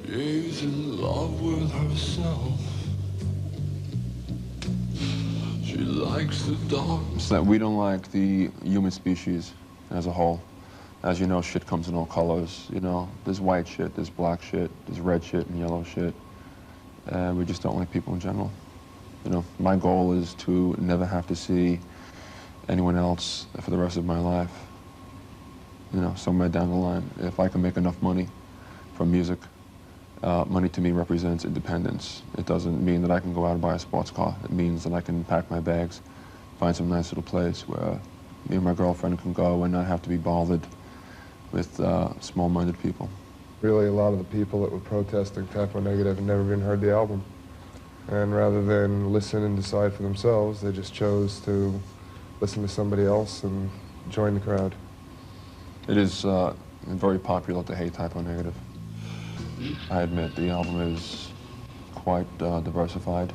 She's in love with herself. She likes the dark. It's that we don't like the human species as a whole. As you know, shit comes in all colors, you know. There's white shit, there's black shit, there's red shit and yellow shit. And we just don't like people in general. You know, my goal is to never have to see anyone else for the rest of my life. You know, somewhere down the line, if I can make enough money from music, money to me represents independence. It doesn't mean that I can go out and buy a sports car. It means that I can pack my bags, find some nice little place where me and my girlfriend can go and not have to be bothered with small-minded people. Really, a lot of the people that were protesting Typo Negative had never even heard the album. And rather than listen and decide for themselves, they just chose to listen to somebody else and join the crowd. It is very popular to hate Typo Negative. I admit the album is quite diversified,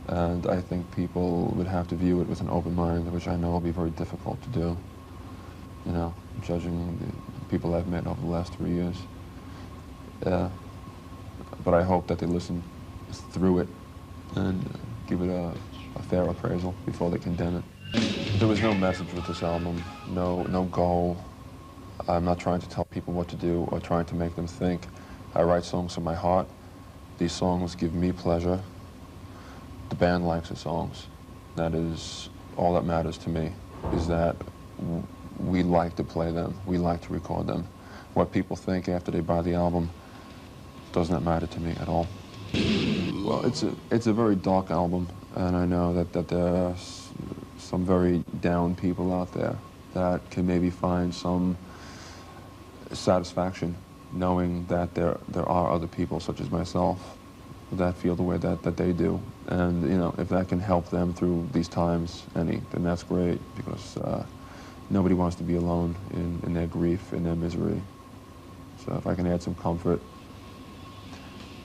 and I think people would have to view it with an open mind, which I know will be very difficult to do, you know, judging the people I've met over the last 3 years. But I hope that they listen through it and give it a fair appraisal before they condemn it. There was no message with this album, no goal. I'm not trying to tell people what to do or trying to make them think. I write songs from my heart. These songs give me pleasure. The band likes the songs. That is all that matters to me, is that we like to play them. We like to record them. What people think after they buy the album does not matter to me at all. Well, it's a very dark album, and I know that there are some very down people out there that can maybe find some satisfaction knowing that there are other people such as myself that feel the way that they do. And, you know, if that can help them through these times, then that's great, because nobody wants to be alone in their grief, in their misery. So if I can add some comfort,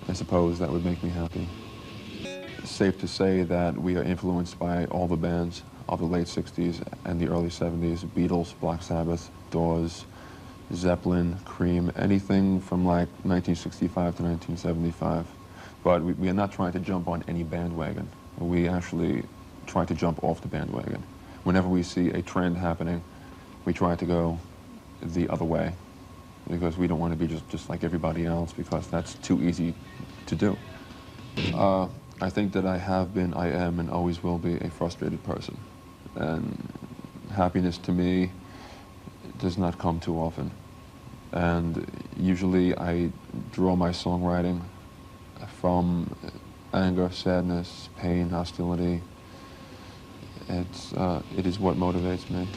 I suppose that would make me happy. It's safe to say that we are influenced by all the bands of the late 60s and the early 70s, Beatles, Black Sabbath, Doors, Zeppelin, Cream, anything from like 1965 to 1975. But we are not trying to jump on any bandwagon. We actually try to jump off the bandwagon. Whenever we see a trend happening, we try to go the other way, because we don't want to be just like everybody else, because that's too easy to do. I think that I have been, I am, and always will be a frustrated person. And happiness to me does not come too often. And usually I draw my songwriting from anger, sadness, pain, hostility. It is what motivates me.